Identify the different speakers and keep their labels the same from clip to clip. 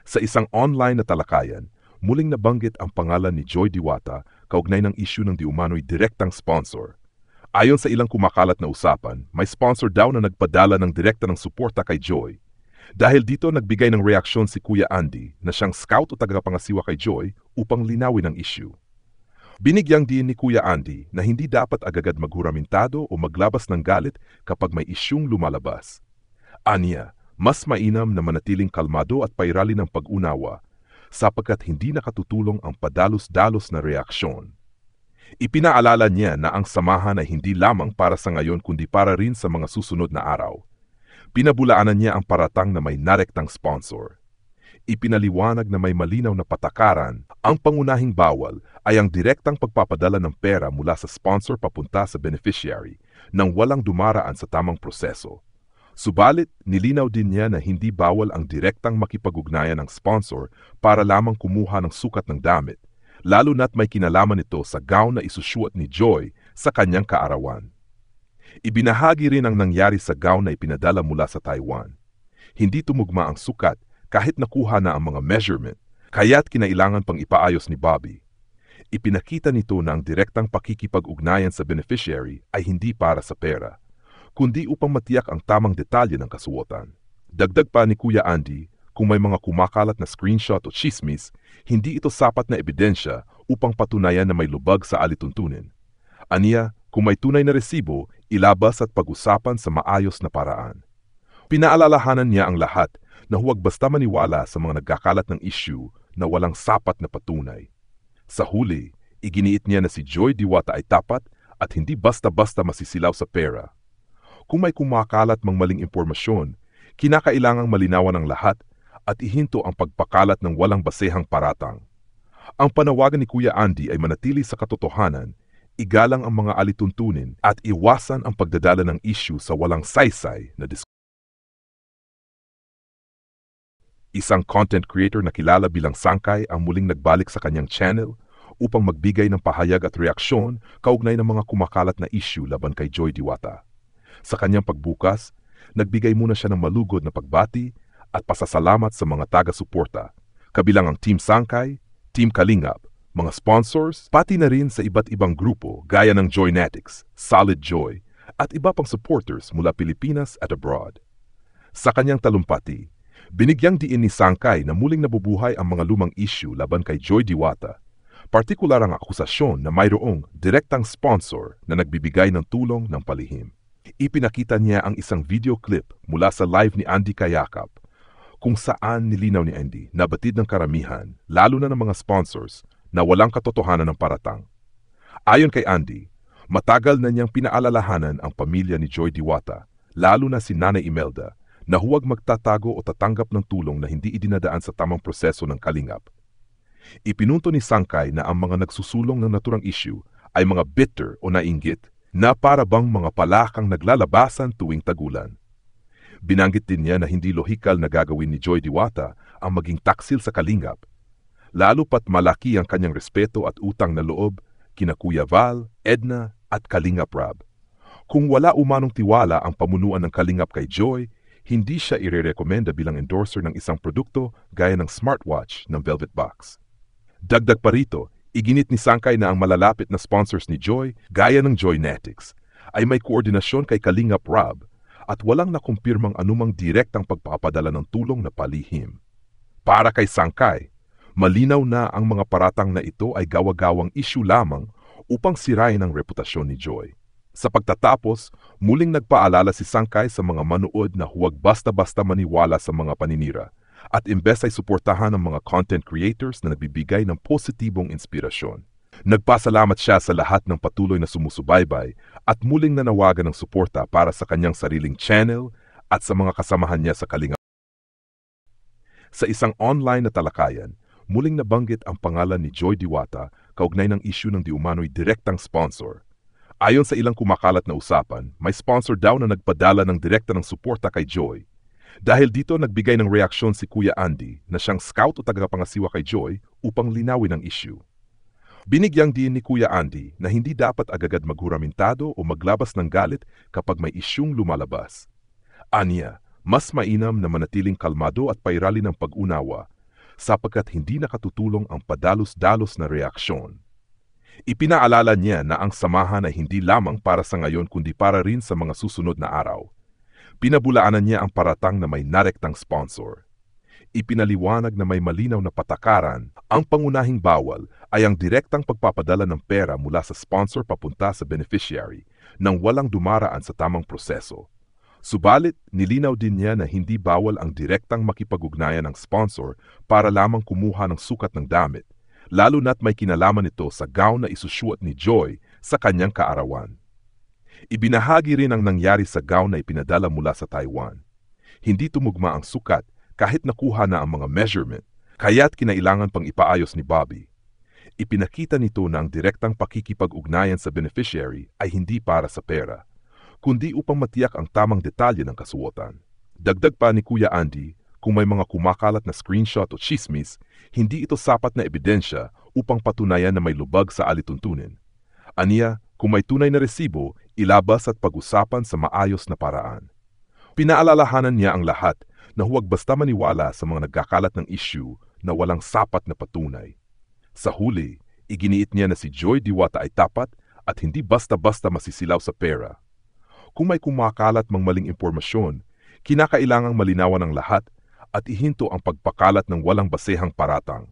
Speaker 1: Sa isang online na talakayan, muling nabanggit ang pangalan ni Joy Diwata kaugnay ng issue ng diumano'y direktang sponsor. Ayon sa ilang kumakalat na usapan, may sponsor daw na nagpadala ng direkta ng suporta kay Joy. Dahil dito nagbigay ng reaksyon si Kuya Andy na siyang scout o tagapangasiwa kay Joy upang linawin ang issue. Binigyang din ni Kuya Andy na hindi dapat agad maghuramentado o maglabas ng galit kapag may isyung lumalabas. Aniya, mas mainam na manatiling kalmado at pairali ng pag-unawa sapagkat hindi nakatutulong ang padalos-dalos na reaksyon. Ipinaalala niya na ang samahan ay hindi lamang para sa ngayon kundi para rin sa mga susunod na araw. Pinabulaanan niya ang paratang na may narektang sponsor. Ipinaliwanag na may malinaw na patakaran, ang pangunahing bawal ay ang direktang pagpapadala ng pera mula sa sponsor papunta sa beneficiary nang walang dumaraan sa tamang proseso. Subalit, nilinaw din niya na hindi bawal ang direktang makipag-ugnayan ng sponsor para lamang kumuha ng sukat ng damit, lalo na't may kinalaman ito sa gown na isusuot ni Joy sa kanyang kaarawan. Ibinahagi rin ang nangyari sa gown na ipinadala mula sa Taiwan. Hindi tumugma ang sukat kahit nakuha na ang mga measurement, kaya't kinailangan pang ipaayos ni Bobby. Ipinakita nito na ang direktang pakikipag-ugnayan sa beneficiary ay hindi para sa pera, kundi upang matiyak ang tamang detalye ng kasuotan. Dagdag pa ni Kuya Andy, kung may mga kumakalat na screenshot o chismis, hindi ito sapat na ebidensya upang patunayan na may lubag sa alituntunin. Aniya, kung may tunay na resibo, ilabas at pag-usapan sa maayos na paraan. Pinaalalahanan niya ang lahat na huwag basta maniwala sa mga nagkakalat ng issue na walang sapat na patunay. Sa huli, iginiit niya na si Joy Diwata ay tapat at hindi basta-basta masisilaw sa pera. Kung may kumakalat mang maling impormasyon, kinakailangang malinawan ang lahat at ihinto ang pagpakalat ng walang basehang paratang. Ang panawagan ni Kuya Andy ay manatili sa katotohanan, igalang ang mga alituntunin at iwasan ang pagdadala ng issue sa walang saysay na diskusyon. Isang content creator na kilala bilang Sangkay ang muling nagbalik sa kanyang channel upang magbigay ng pahayag at reaksyon kaugnay ng mga kumakalat na issue laban kay Joy Diwata. Sa kanyang pagbukas, nagbigay muna siya ng malugod na pagbati at pasasalamat sa mga taga-suporta, kabilang ang Team Sangkay, Team Kalingap, mga sponsors, pati na rin sa iba't ibang grupo gaya ng Joynetics, Solid Joy, at iba pang supporters mula Pilipinas at abroad. Sa kanyang talumpati, binigyang diin ni Sangkay na muling nabubuhay ang mga lumang issue laban kay Joy Diwata, partikular ang akusasyon na mayroong direktang sponsor na nagbibigay ng tulong ng palihim. Ipinakita niya ang isang video clip mula sa live ni Andy Kayakap, kung saan nilinaw ni Andy na batid ng karamihan, lalo na ng mga sponsors, na walang katotohanan ng paratang. Ayon kay Andy, matagal na niyang pinaalalahanan ang pamilya ni Joy Diwata, lalo na si Nanay Imelda, na huwag magtatago o tatanggap ng tulong na hindi idinadaan sa tamang proseso ng kalingap. Ipinunto ni Sangkay na ang mga nagsusulong ng naturang issue ay mga bitter o nainggit, na para bang mga palakang naglalabasan tuwing tagulan. Binanggit din niya na hindi lohikal na gagawin ni Joy Diwata ang maging taksil sa kalingap, lalo pat malaki ang kanyang respeto at utang na loob kina Kuya Val, Edna at Kalingap Rab. Kung wala umanong tiwala ang pamunuan ng kalingap kay Joy, hindi siya irerekomenda bilang endorser ng isang produkto gaya ng smartwatch ng Velvet Box. Dagdag pa rito, iginit ni Sangkay na ang malalapit na sponsors ni Joy, gaya ng Joynetics, ay may koordinasyon kay Kalingap Rab at walang nakumpirmang anumang direktang pagpapadala ng tulong na palihim. Para kay Sangkay, malinaw na ang mga paratang na ito ay gawa-gawang issue lamang upang sirain ang reputasyon ni Joy. Sa pagtatapos, muling nagpaalala si Sangkay sa mga manood na huwag basta-basta maniwala sa mga paninira, at imbes ay suportahan ng mga content creators na nagbibigay ng positibong inspirasyon. Nagpasalamat siya sa lahat ng patuloy na sumusubaybay at muling nanawagan ng suporta para sa kanyang sariling channel at sa mga kasamahan niya sa kalingap. Sa isang online na talakayan, muling nabanggit ang pangalan ni Joy Diwata kaugnay ng issue ng diumano'y direktang sponsor. Ayon sa ilang kumakalat na usapan, may sponsor daw na nagpadala ng direkta ng suporta kay Joy. Dahil dito nagbigay ng reaksyon si Kuya Andy na siyang scout o tagapangasiwa kay Joy upang linawin ang issue. Binigyang din ni Kuya Andy na hindi dapat agad maghuramentado o maglabas ng galit kapag may isyung lumalabas. Aniya, mas mainam na manatiling kalmado at pairali ng pag-unawa sapagkat hindi nakatutulong ang padalos-dalos na reaksyon. Ipinaalala niya na ang samahan ay hindi lamang para sa ngayon kundi para rin sa mga susunod na araw. Pinabulaanan niya ang paratang na may narektang sponsor. Ipinaliwanag na may malinaw na patakaran, ang pangunahing bawal ay ang direktang pagpapadala ng pera mula sa sponsor papunta sa beneficiary nang walang dumaraan sa tamang proseso. Subalit, nilinaw din niya na hindi bawal ang direktang makipag-ugnayan ng sponsor para lamang kumuha ng sukat ng damit, lalo na't may kinalaman ito sa gown na isusuot ni Joy sa kanyang kaarawan. Ibinahagi rin ang nangyari sa gown na ipinadala mula sa Taiwan. Hindi tumugma ang sukat kahit nakuha na ang mga measurement, kaya't kinailangan pang ipaayos ni Bobby. Ipinakita nito na ang direktang pakikipag-ugnayan sa beneficiary ay hindi para sa pera, kundi upang matiyak ang tamang detalye ng kasuotan. Dagdag pa ni Kuya Andy, kung may mga kumakalat na screenshot o chismis, hindi ito sapat na ebidensya upang patunayan na may lubag sa alituntunin. Aniya, kung may tunay na resibo, ilabas at pag-usapan sa maayos na paraan. Pinaalalahanan niya ang lahat na huwag basta maniwala sa mga nagkakalat ng issue na walang sapat na patunay. Sa huli, iginiit niya na si Joy Diwata ay tapat at hindi basta-basta masisilaw sa pera. Kung may kumakalat mang maling impormasyon, kinakailangang malinawan ang lahat at ihinto ang pagpakalat ng walang basehang paratang.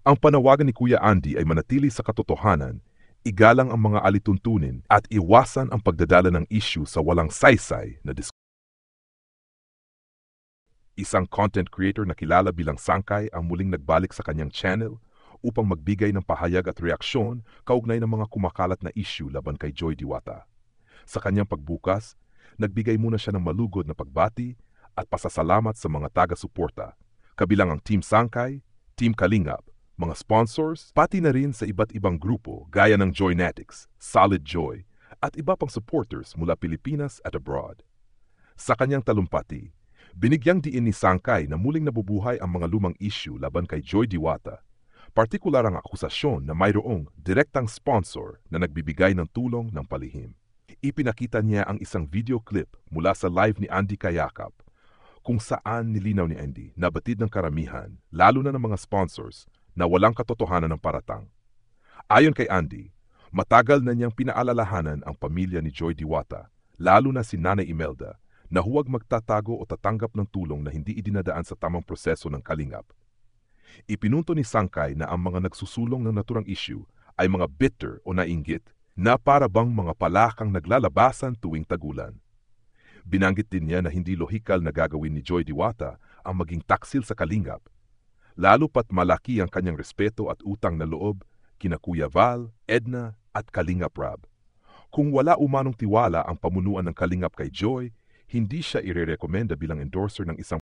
Speaker 1: Ang panawagan ni Kuya Andy ay manatili sa katotohanan, igalang ang mga alituntunin at iwasan ang pagdadala ng issue sa walang saysay na diskusyon. Isang content creator na kilala bilang Sangkay ang muling nagbalik sa kanyang channel upang magbigay ng pahayag at reaksyon kaugnay ng mga kumakalat na issue laban kay Joy Diwata. Sa kanyang pagbukas, nagbigay muna siya ng malugod na pagbati at pasasalamat sa mga taga-suporta, kabilang ang Team Sangkay, Team Kalingap, mga sponsors, pati na rin sa iba't ibang grupo gaya ng Joynetics, Solid Joy, at iba pang supporters mula Pilipinas at abroad. Sa kanyang talumpati, binigyang diin ni Sangkay na muling nabubuhay ang mga lumang issue laban kay Joy Diwata, partikular ang akusasyon na mayroong direktang sponsor na nagbibigay ng tulong ng palihim. Ipinakita niya ang isang video clip mula sa live ni Andy Kayakap, kung saan nilinaw ni Andy na batid ng karamihan, lalo na ng mga sponsors, na walang katotohanan ng paratang. Ayon kay Andy, matagal na niyang pinaalalahanan ang pamilya ni Joy Diwata, lalo na si Nanay Imelda, na huwag magtatago o tatanggap ng tulong na hindi idinadaan sa tamang proseso ng Kalingap. Ipinunto ni Sangkay na ang mga nagsusulong ng naturang issue ay mga bitter o nainggit na para bang mga palakang naglalabasan tuwing tagulan. Binanggit din niya na hindi lohikal na gagawin ni Joy Diwata ang maging taksil sa Kalingap, lalo pat malaki ang kanyang respeto at utang na loob kina Kuya Val, Edna at Kalingap Rab. Kung wala umanong tiwala ang pamunuan ng Kalingap kay Joy, hindi siya irerekomenda bilang endorser ng isang